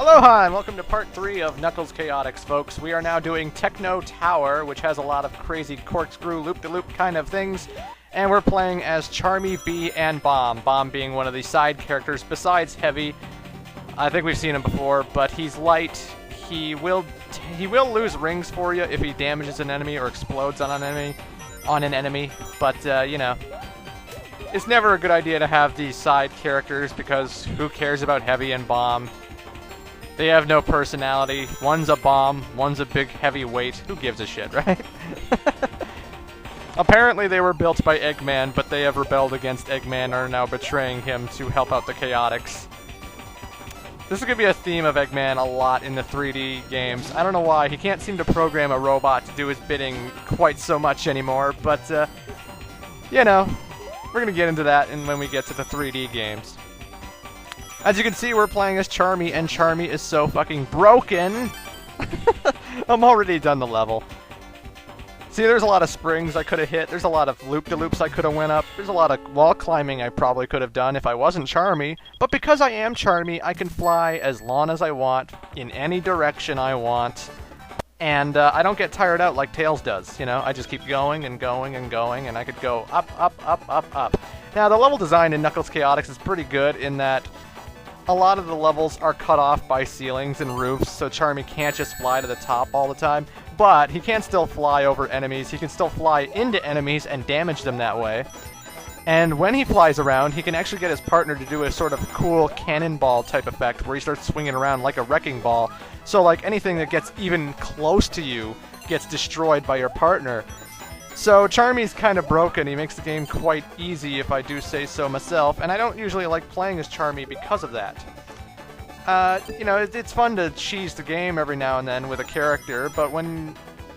Aloha and welcome to part 3 of Knuckles Chaotix, folks. We are now doing Techno Tower, which has a lot of crazy corkscrew loop-de-loop kind of things, and we're playing as Charmy, Bee, and Bomb. Bomb being one of the side characters besides Heavy. I think we've seen him before, but he's light. He will lose rings for you if he damages an enemy or explodes on an enemy. But you know, it's never a good idea to have these side characters because who cares about Heavy and Bomb? They have no personality. One's a bomb, one's a big heavy weight. Who gives a shit, right? Apparently they were built by Eggman, but they have rebelled against Eggman and are now betraying him to help out the Chaotix. This is going to be a theme of Eggman a lot in the 3D games. I don't know why. He can't seem to program a robot to do his bidding quite so much anymore, but, you know, we're going to get into that when we get to the 3D games. As you can see, we're playing as Charmy, and Charmy is so fucking broken. I'm already done the level. See, there's a lot of springs I could have hit. There's a lot of loop-de-loops I could have went up. There's a lot of wall climbing I probably could have done if I wasn't Charmy. But because I am Charmy, I can fly as long as I want, in any direction I want. And I don't get tired out like Tails does, you know? I just keep going and going and going, and I could go up, up, up, up, up. Now, the level design in Knuckles Chaotix is pretty good in that a lot of the levels are cut off by ceilings and roofs, so Charmy can't just fly to the top all the time. But he can still fly over enemies, he can still fly into enemies and damage them that way. And when he flies around, he can actually get his partner to do a sort of cool cannonball type effect where he starts swinging around like a wrecking ball. So like anything that gets even close to you gets destroyed by your partner. So Charmy's kind of broken. He makes the game quite easy, if I do say so myself, and I don't usually like playing as Charmy because of that. You know, it's fun to cheese the game every now and then with a character, but when...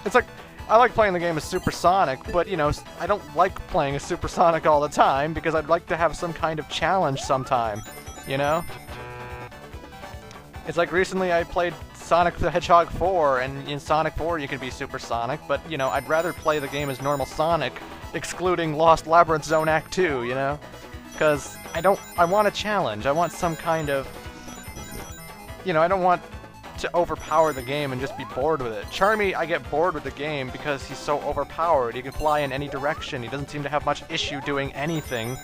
It's like, I like playing the game as Supersonic, but, you know, I don't like playing as Supersonic all the time, because I'd like to have some kind of challenge sometime, you know? It's like recently I played Sonic the Hedgehog 4, and in Sonic 4 you can be Supersonic, but, you know, I'd rather play the game as normal Sonic, excluding Lost Labyrinth Zone Act 2, you know? Because I want a challenge, I want some kind of... You know, I don't want to overpower the game and just be bored with it. Charmy, I get bored with the game because he's so overpowered. He can fly in any direction. He doesn't seem to have much issue doing anything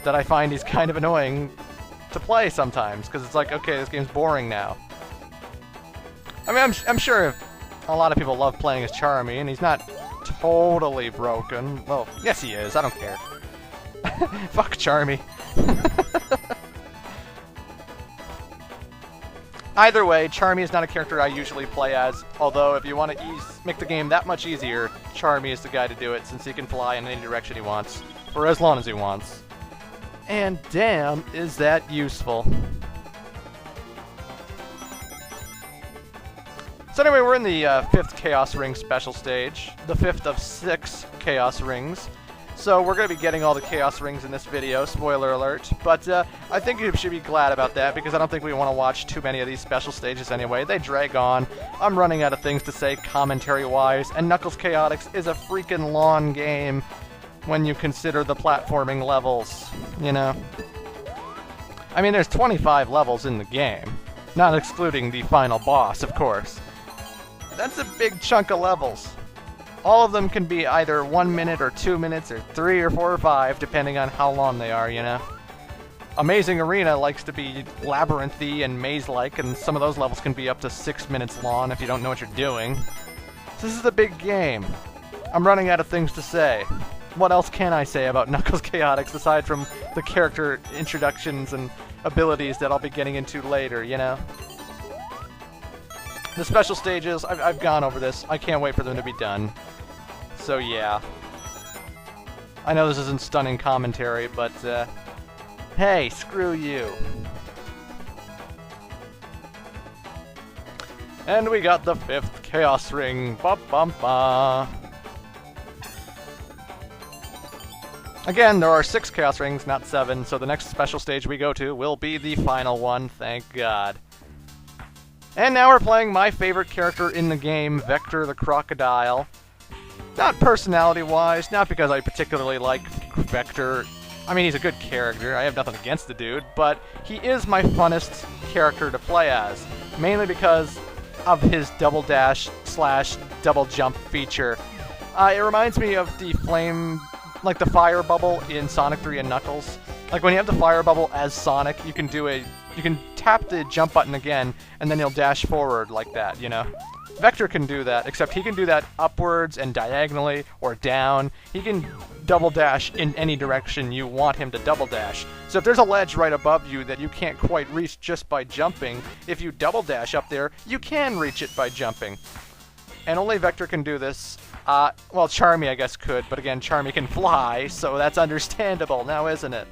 that I find he's kind of annoying to play sometimes, because it's like, okay, this game's boring now. I mean, I'm sure a lot of people love playing as Charmy, and he's not totally broken. Well, yes he is, I don't care. Fuck Charmy. Either way, Charmy is not a character I usually play as, although if you want to make the game that much easier, Charmy is the guy to do it, since he can fly in any direction he wants, for as long as he wants. And damn, is that useful. So anyway, we're in the 5th Chaos Ring special stage, the 5th of 6 Chaos Rings. So we're going to be getting all the Chaos Rings in this video, spoiler alert, but I think you should be glad about that, because I don't think we want to watch too many of these special stages anyway. They drag on, I'm running out of things to say commentary-wise, and Knuckles Chaotix is a freaking long game when you consider the platforming levels, you know? I mean, there's 25 levels in the game, not excluding the final boss, of course. That's a big chunk of levels. All of them can be either 1 minute or 2 minutes or 3 or 4 or 5, depending on how long they are, you know? Amazing Arena likes to be labyrinthy and maze-like, and some of those levels can be up to 6 minutes long if you don't know what you're doing. So this is a big game. I'm running out of things to say. What else can I say about Knuckles Chaotix aside from the character introductions and abilities that I'll be getting into later, you know? The special stages, I've gone over this. I can't wait for them to be done. So yeah. I know this isn't stunning commentary, but hey, screw you. And we got the 5th Chaos Ring. Ba bum ba. Again, there are 6 Chaos Rings, not 7, so the next special stage we go to will be the final one, thank God. And now we're playing my favorite character in the game, Vector the Crocodile. Not personality-wise, not because I particularly like Vector I mean, he's a good character. I have nothing against the dude, but he is my funnest character to play as, mainly because of his double dash / double jump feature. It reminds me of the flame, like the fire bubble in Sonic 3 and Knuckles. Like when you have the fire bubble as Sonic, you can tap the jump button again, and then he'll dash forward like that, you know? Vector can do that, except he can do that upwards and diagonally or down. He can double dash in any direction you want him to double dash. So if there's a ledge right above you that you can't quite reach just by jumping, if you double dash up there, you can reach it by jumping. And only Vector can do this. Well, Charmy I guess could, but again, Charmy can fly, so that's understandable now, isn't it?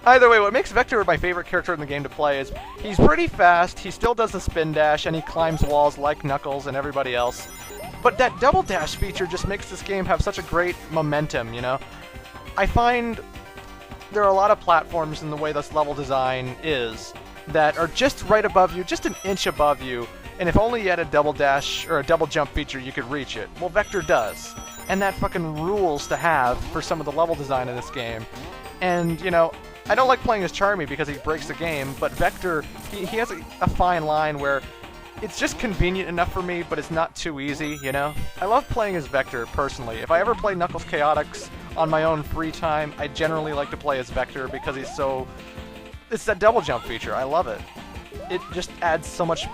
Either way, what makes Vector my favorite character in the game to play is he's pretty fast, he still does the spin dash, and he climbs walls like Knuckles and everybody else. But that double dash feature just makes this game have such a great momentum, you know? I find there are a lot of platforms in the way this level design is that are just right above you, just an inch above you, and if only you had a double dash or a double jump feature, you could reach it. Well, Vector does. And that fucking rules to have for some of the level design in this game. And, you know, I don't like playing as Charmy because he breaks the game, but Vector, he has a fine line where it's just convenient enough for me, but it's not too easy, you know? I love playing as Vector, personally. If I ever play Knuckles Chaotix on my own free time, I generally like to play as Vector because he's so... It's that double jump feature, I love it. It just adds so much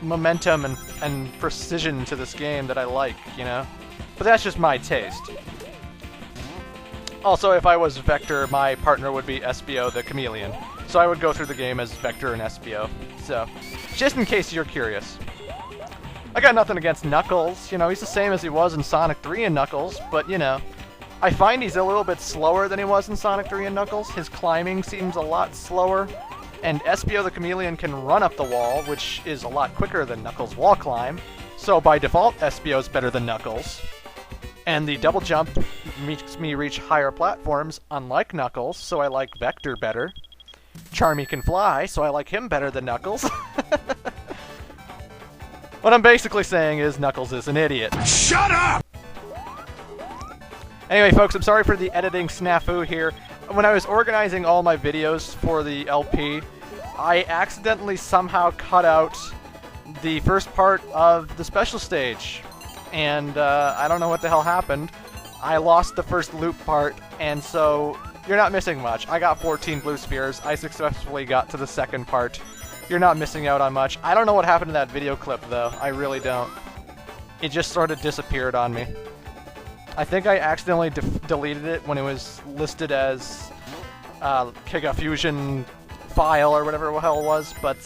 momentum and precision to this game that I like, you know? But that's just my taste. Also, if I was Vector, my partner would be Espio the Chameleon. So I would go through the game as Vector and Espio. So, just in case you're curious. I got nothing against Knuckles. You know, he's the same as he was in Sonic 3 and Knuckles, but, you know, I find he's a little bit slower than he was in Sonic 3 and Knuckles. His climbing seems a lot slower. And Espio the Chameleon can run up the wall, which is a lot quicker than Knuckles' wall climb. So by default, Espio's better than Knuckles. And the double jump makes me reach higher platforms, unlike Knuckles, so I like Vector better. Charmy can fly, so I like him better than Knuckles. What I'm basically saying is Knuckles is an idiot. Shut up! Anyway, folks, I'm sorry for the editing snafu here. When I was organizing all my videos for the LP, I accidentally somehow cut out the first part of the special stage. And I don't know what the hell happened. I lost the first loop part, and so you're not missing much. I got 14 blue spheres. I successfully got to the second part. You're not missing out on much. I don't know what happened to that video clip, though. I really don't. It just sort of disappeared on me. I think I accidentally deleted it when it was listed as Kiga Fusion file or whatever the hell it was, but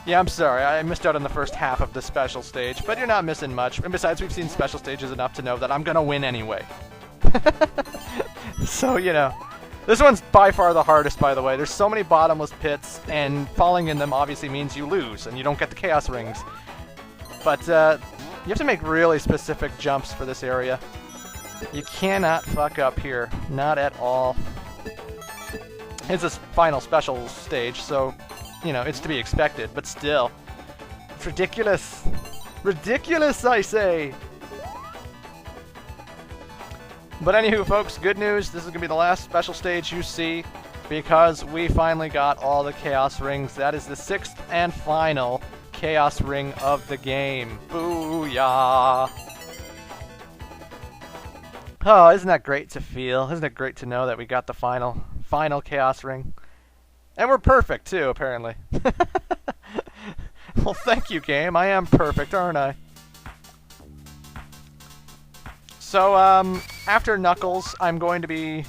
yeah, I'm sorry. I missed out on the first half of the special stage, but you're not missing much. And besides, we've seen special stages enough to know that I'm gonna win anyway. So, you know. This one's by far the hardest, by the way. There's so many bottomless pits, and falling in them obviously means you lose, and you don't get the Chaos Rings. But you have to make really specific jumps for this area. You cannot fuck up here. Not at all. It's this final special stage, so, you know, it's to be expected, but still. It's ridiculous. Ridiculous, I say! But anywho, folks, good news. This is going to be the last special stage you see, because we finally got all the Chaos Rings. That is the 6th and final Chaos Ring of the game. Booyah! Oh, isn't that great to feel? Isn't it great to know that we got the final Chaos Ring? And we're perfect, too, apparently. Well, thank you, game. I am perfect, aren't I? So, after Knuckles, I'm going to be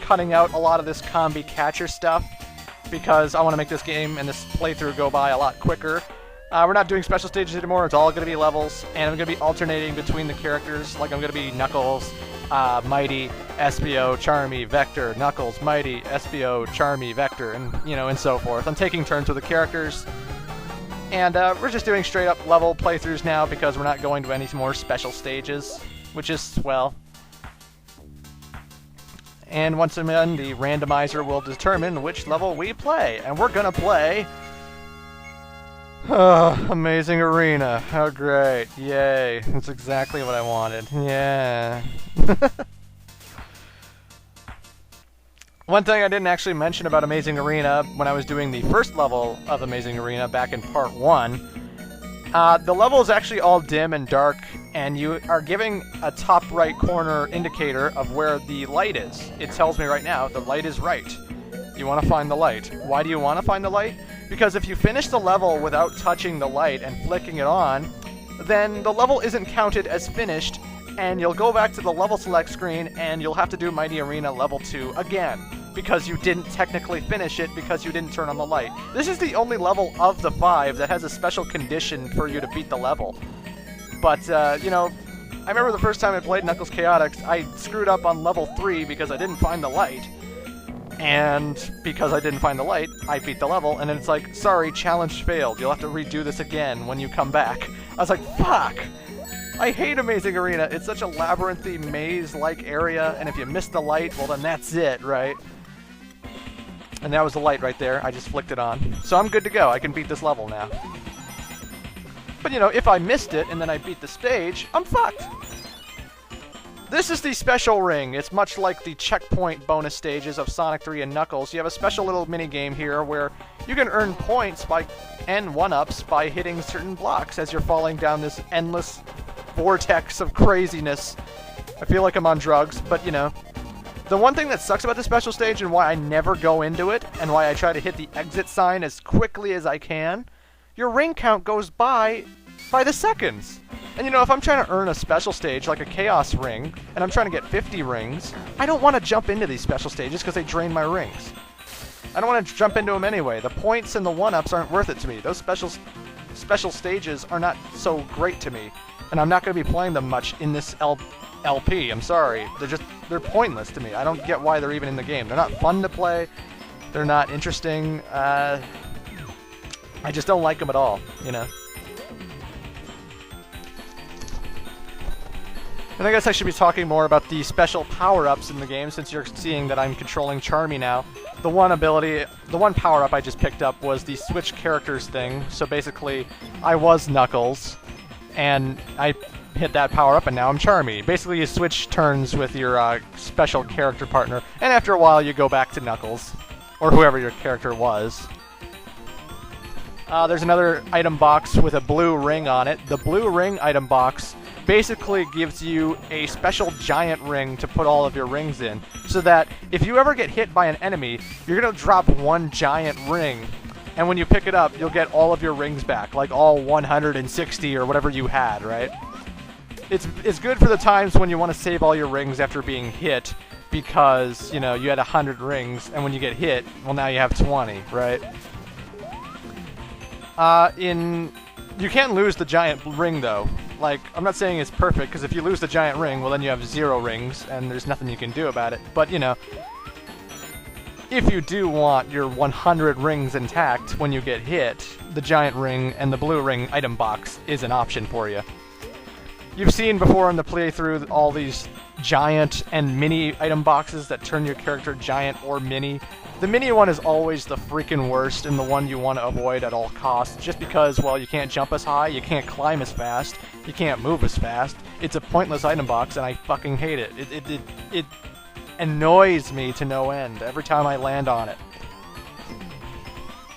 cutting out a lot of this combi catcher stuff, because I want to make this game and this playthrough go by a lot quicker. We're not doing special stages anymore, it's all going to be levels, and I'm going to be alternating between the characters, like I'm going to be Knuckles, Mighty, Espio, Charmy, Vector, Knuckles, Mighty, Espio, Charmy, Vector, and, you know, and so forth. I'm taking turns with the characters, and we're just doing straight up level playthroughs now, because we're not going to any more special stages, which is swell. And once again, the randomizer will determine which level we play, and we're gonna play Amazing Arena. How great. Yay. That's exactly what I wanted. Yeah. One thing I didn't actually mention about Amazing Arena when I was doing the first level of Amazing Arena back in part 1, the level is actually all dim and dark, and you are giving a top right corner indicator of where the light is. It tells me right now the light is right. You want to find the light. Why do you want to find the light? Because if you finish the level without touching the light and flicking it on, then the level isn't counted as finished, and you'll go back to the level select screen and you'll have to do Mighty Arena level 2 again, because you didn't technically finish it because you didn't turn on the light. This is the only level of the 5 that has a special condition for you to beat the level. But, you know, I remember the first time I played Knuckles Chaotix, I screwed up on level 3 because I didn't find the light. And because I didn't find the light, I beat the level, and then it's like, sorry, challenge failed. You'll have to redo this again when you come back. I was like, fuck! I hate Amazing Arena. It's such a labyrinthy, maze-like area, and if you miss the light, well then that's it, right? And that was the light right there. I just flicked it on. So I'm good to go. I can beat this level now. But, you know, if I missed it and then I beat the stage, I'm fucked. This is the special ring. It's much like the checkpoint bonus stages of Sonic 3 and Knuckles. You have a special little mini-game here where you can earn points and 1-ups by hitting certain blocks as you're falling down this endless vortex of craziness. I feel like I'm on drugs, but, you know. The one thing that sucks about the special stage and why I never go into it, and why I try to hit the exit sign as quickly as I can, your ring count goes by the seconds. And you know, if I'm trying to earn a special stage like a Chaos ring, and I'm trying to get 50 rings, I don't want to jump into these special stages because they drain my rings. I don't want to jump into them anyway. The points and the 1-ups aren't worth it to me. Those special stages are not so great to me, and I'm not going to be playing them much in this LP. I'm sorry. They're pointless to me. I don't get why they're even in the game. They're not fun to play. They're not interesting. I just don't like them at all, you know. And I guess I should be talking more about the special power-ups in the game, since you're seeing that I'm controlling Charmy now. The one power-up I just picked up was the switch characters thing. So basically, I was Knuckles, and I hit that power-up, and now I'm Charmy. Basically, you switch turns with your special character partner, and after a while, you go back to Knuckles, or whoever your character was. There's another item box with a blue ring on it. The blue ring item box basically gives you a special giant ring to put all of your rings in, so that if you ever get hit by an enemy, you're going to drop one giant ring, and when you pick it up, you'll get all of your rings back, like all 160 or whatever you had, right? It's good for the times when you want to save all your rings after being hit, because, you know, you had 100 rings, and when you get hit, well, now you have 20, right? You can't lose the giant ring, though. Like, I'm not saying it's perfect, because if you lose the giant ring, well, then you have 0 rings, and there's nothing you can do about it. But, you know, if you do want your 100 rings intact when you get hit, the giant ring and the blue ring item box is an option for you. You've seen before in the playthrough all these giant and mini item boxes that turn your character giant or mini. The mini one is always the freaking worst and the one you want to avoid at all costs, just because, well, you can't jump as high, you can't climb as fast, you can't move as fast. It's a pointless item box, and I fucking hate it. It annoys me to no end every time I land on it.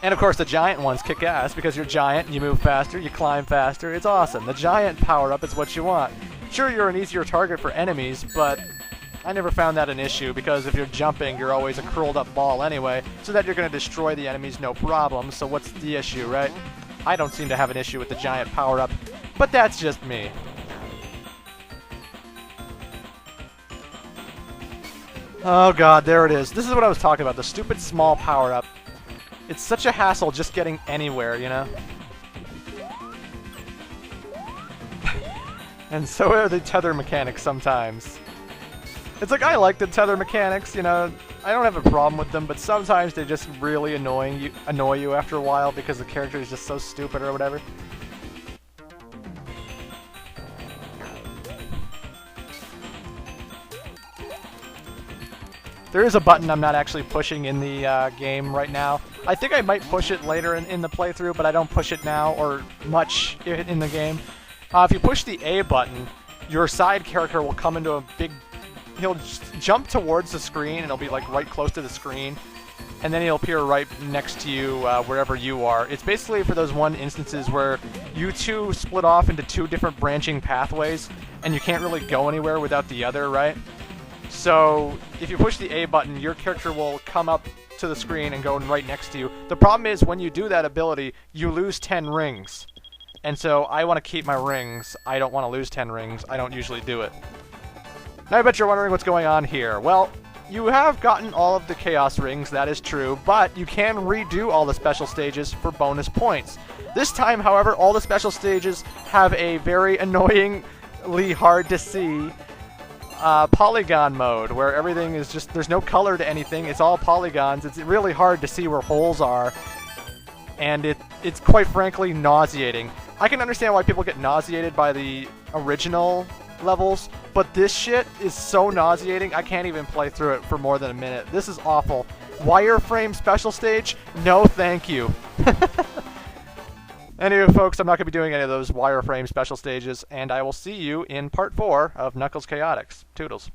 And of course, the giant ones kick ass, because you're giant, you move faster, you climb faster, it's awesome. The giant power-up is what you want. Sure, you're an easier target for enemies, but I never found that an issue, because if you're jumping, you're always a curled up ball anyway, so that you're going to destroy the enemies no problem, so what's the issue, right? I don't seem to have an issue with the giant power-up, but that's just me. Oh god, there it is. This is what I was talking about, the stupid small power-up. It's such a hassle just getting anywhere, you know? And so are the tether mechanics sometimes. It's like, I like the tether mechanics, you know, I don't have a problem with them, but sometimes they just really annoy you after a while because the character is just so stupid or whatever. There is a button I'm not actually pushing in the game right now. I think I might push it later in the playthrough, but I don't push it now or much in the game. If you push the A button, your side character will come into a big he'll jump towards the screen, and he'll be like right close to the screen, and then he'll appear right next to you wherever you are. It's basically for those instances where you two split off into two different branching pathways, and you can't really go anywhere without the other, right? So if you push the A button, your character will come up to the screen and go right next to you. The problem is when you do that ability, you lose 10 rings. And so I want to keep my rings. I don't want to lose 10 rings. I don't usually do it. Now I bet you're wondering what's going on here. Well, you have gotten all of the Chaos Rings, that is true, but you can redo all the special stages for bonus points. This time, however, all the special stages have a very annoyingly hard to see polygon mode, where everything is just, there's no color to anything, it's all polygons. It's really hard to see where holes are, and it's quite frankly nauseating. I can understand why people get nauseated by the original levels, but this shit is so nauseating I can't even play through it for more than a minute. This is awful. Wireframe special stage? No thank you. Anyway, folks, I'm not going to be doing any of those wireframe special stages, and I will see you in part 4 of Knuckles Chaotix. Toodles.